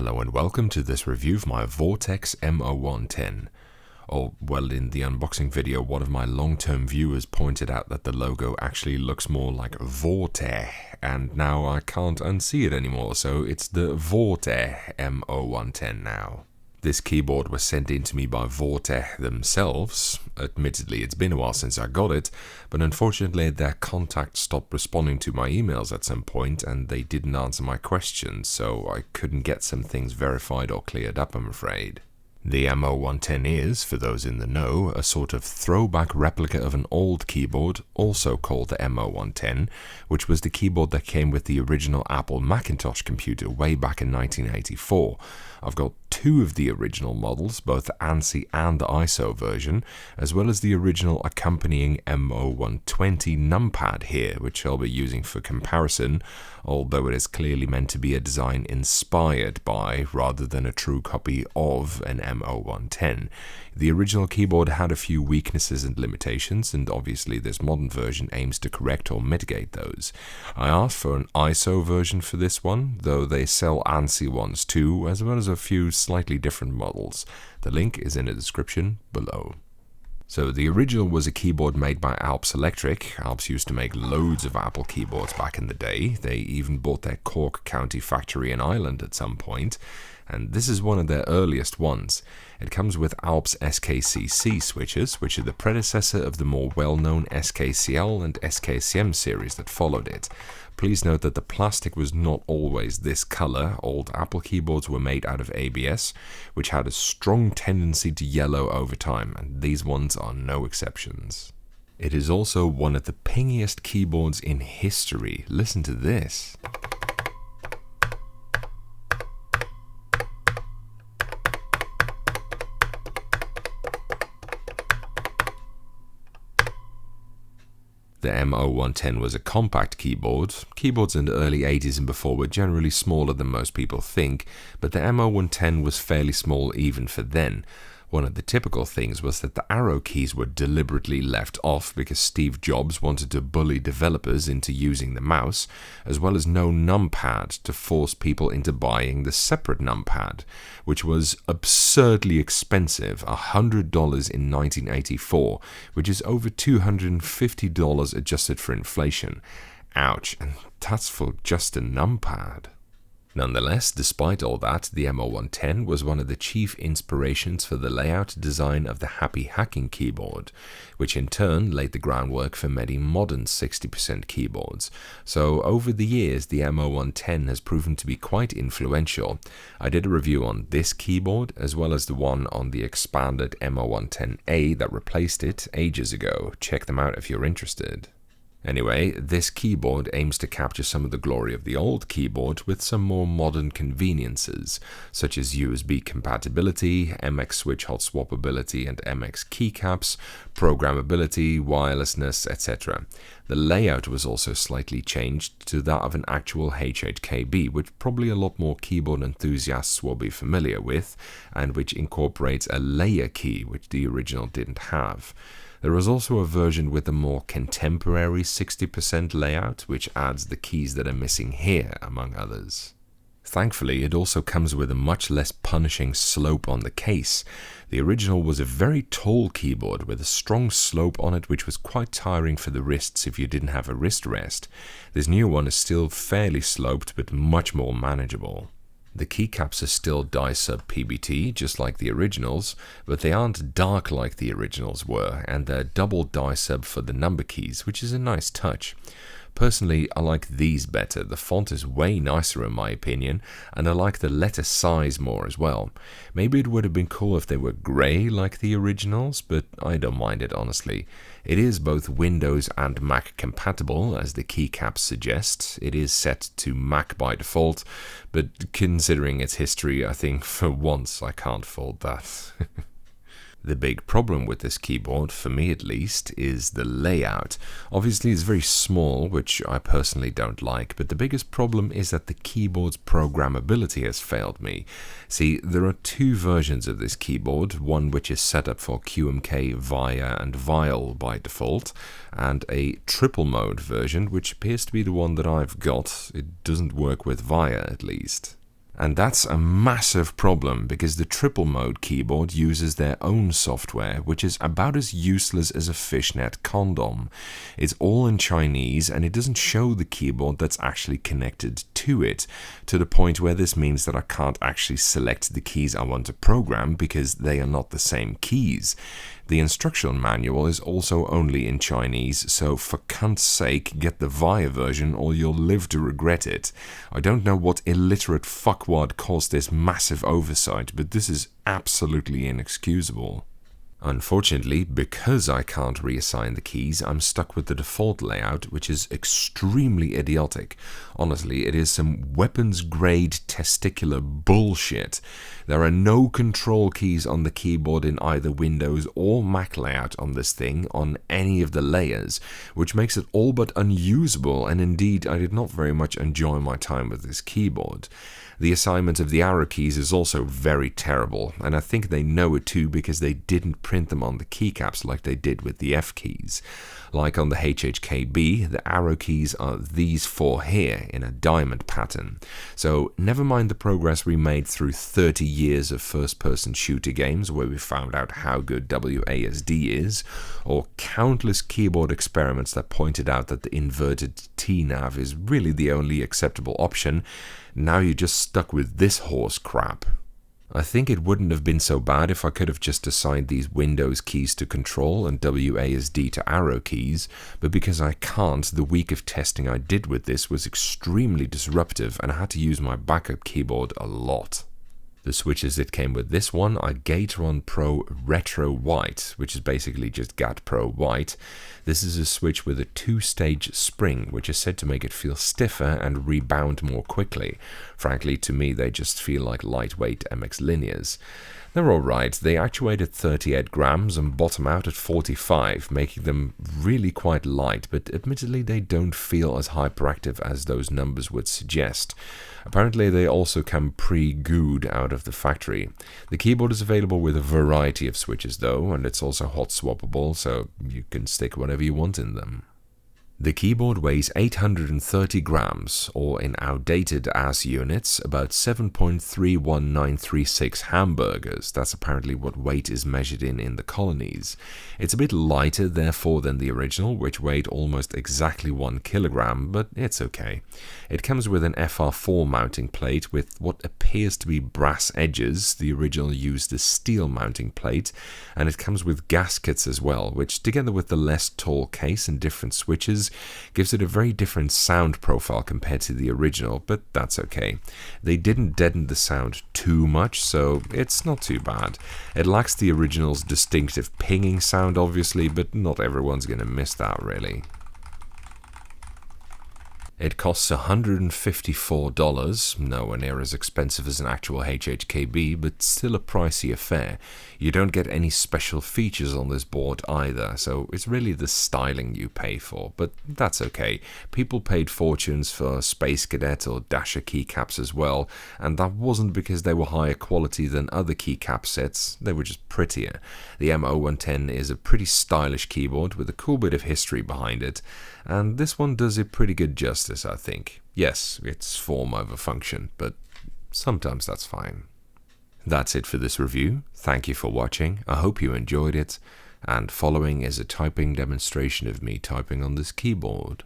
Hello and welcome to this review of my Vortex M0110. Or, well, in the unboxing video, one of my long-term viewers pointed out that the logo actually looks more like Vorteh, and now I can't unsee it anymore, so it's the Vorteh M0110 now. This keyboard was sent in to me by Vorteh themselves. Admittedly, it's been a while since I got it, but unfortunately their contact stopped responding to my emails at some point and they didn't answer my questions, so I couldn't get some things verified or cleared up, I'm afraid. The M0110 is, for those in the know, a sort of throwback replica of an old keyboard, also called the M0110, which was the keyboard that came with the original Apple Macintosh computer way back in 1984. I've got two of the original models, both the ANSI and the ISO version, as well as the original accompanying M0120 numpad here, which I'll be using for comparison, although it is clearly meant to be a design inspired by, rather than a true copy of, an M0110. The original keyboard had a few weaknesses and limitations, and obviously this modern version aims to correct or mitigate those. I asked for an ISO version for this one, though they sell ANSI ones too, as well as a few slightly different models. The link is in the description below. So the original was a keyboard made by Alps Electric. Alps used to make loads of Apple keyboards back in the day. They even bought their Cork County factory in Ireland at some point, and this is one of their earliest ones. It comes with Alps SKCM switches, which are the predecessor of the more well-known SKCL and SKCM series that followed it. Please note that the plastic was not always this color. Old Apple keyboards were made out of ABS, which had a strong tendency to yellow over time, and these ones are no exceptions. It is also one of the pingiest keyboards in history. Listen to this. The M0110 was a compact keyboard. Keyboards in the early 80s and before were generally smaller than most people think, but the M0110 was fairly small even for then. One of the typical things was that the arrow keys were deliberately left off because Steve Jobs wanted to bully developers into using the mouse, as well as no numpad to force people into buying the separate numpad, which was absurdly expensive, $100 in 1984, which is over $250 adjusted for inflation. Ouch, and that's for just a numpad. Nonetheless, despite all that, the M0110 was one of the chief inspirations for the layout design of the Happy Hacking keyboard, which in turn laid the groundwork for many modern 60% keyboards. So over the years, the M0110 has proven to be quite influential. I did a review on this keyboard, as well as the one on the expanded M0110A that replaced it ages ago. Check them out if you're interested. Anyway, this keyboard aims to capture some of the glory of the old keyboard with some more modern conveniences, such as USB compatibility, MX switch hot swappability and MX keycaps, programmability, wirelessness, etc. The layout was also slightly changed to that of an actual HHKB, which probably a lot more keyboard enthusiasts will be familiar with, and which incorporates a layer key, which the original didn't have. There is also a version with a more contemporary 60% layout, which adds the keys that are missing here, among others. Thankfully, it also comes with a much less punishing slope on the case. The original was a very tall keyboard with a strong slope on it, which was quite tiring for the wrists if you didn't have a wrist rest. This new one is still fairly sloped, but much more manageable. The keycaps are still dye sub PBT, just like the originals, but they aren't dark like the originals were, and they're double dye sub for the number keys, which is a nice touch. Personally, I like these better. The font is way nicer in my opinion, and I like the letter size more as well. Maybe it would have been cool if they were grey like the originals, but I don't mind it honestly. It is both Windows and Mac compatible, as the keycaps suggest. It is set to Mac by default, but considering its history, I think for once I can't fault that. The big problem with this keyboard, for me at least, is the layout. Obviously it's very small, which I personally don't like, but the biggest problem is that the keyboard's programmability has failed me. See, there are two versions of this keyboard, one which is set up for QMK, VIA and VIAL by default, and a triple mode version, which appears to be the one that I've got. It doesn't work with VIA at least. And that's a massive problem because the triple mode keyboard uses their own software, which is about as useless as a fishnet condom. It's all in Chinese and it doesn't show the keyboard that's actually connected to it, to the point where this means that I can't actually select the keys I want to program because they are not the same keys. The instruction manual is also only in Chinese, so for cunt's sake, get the VIA version or you'll live to regret it. I don't know what illiterate fuckwad caused this massive oversight, but this is absolutely inexcusable. Unfortunately, because I can't reassign the keys, I'm stuck with the default layout, which is extremely idiotic. Honestly, it is some weapons-grade testicular bullshit. There are no control keys on the keyboard in either Windows or Mac layout on this thing on any of the layers, which makes it all but unusable, and indeed I did not very much enjoy my time with this keyboard. The assignment of the arrow keys is also very terrible, and I think they know it too because they didn't print them on the keycaps like they did with the F keys. Like on the HHKB, the arrow keys are these four here in a diamond pattern. So never mind the progress we made through 30 years of first-person shooter games where we found out how good WASD is, or countless keyboard experiments that pointed out that the inverted T-nav is really the only acceptable option. Now you're just stuck with this horse crap. I think it wouldn't have been so bad if I could have just assigned these Windows keys to control and WASD to arrow keys, but because I can't, the week of testing I did with this was extremely disruptive and I had to use my backup keyboard a lot. The switches that came with this one are Gateron Pro Retro White, which is basically just GAT Pro White. This is a switch with a two-stage spring, which is said to make it feel stiffer and rebound more quickly. Frankly, to me, they just feel like lightweight MX linears. They're alright, they actuate at 38 grams and bottom out at 45, making them really quite light, but admittedly they don't feel as hyperactive as those numbers would suggest. Apparently they also come pre-gooed out of the factory. The keyboard is available with a variety of switches though, and it's also hot swappable, so you can stick whatever you want in them. The keyboard weighs 830 grams, or in outdated AS units, about 7.31936 hamburgers. That's apparently what weight is measured in the colonies. It's a bit lighter, therefore, than the original, which weighed almost exactly 1 kilogram, but it's okay. It comes with an FR4 mounting plate with what appears to be brass edges. The original used a steel mounting plate, and it comes with gaskets as well, which, together with the less tall case and different switches, gives it a very different sound profile compared to the original, but that's okay. They didn't deaden the sound too much, so it's not too bad. It lacks the original's distinctive pinging sound, obviously, but not everyone's gonna miss that, really. It costs $154, nowhere near as expensive as an actual HHKB, but still a pricey affair. You don't get any special features on this board either, so it's really the styling you pay for, but that's okay. People paid fortunes for Space Cadet or Dasher keycaps as well, and that wasn't because they were higher quality than other keycap sets, they were just prettier. The M0110 is a pretty stylish keyboard with a cool bit of history behind it, and this one does it pretty good justice, I think. Yes, it's form over function, but sometimes that's fine. That's it for this review. Thank you for watching. I hope you enjoyed it, and following is a typing demonstration of me typing on this keyboard.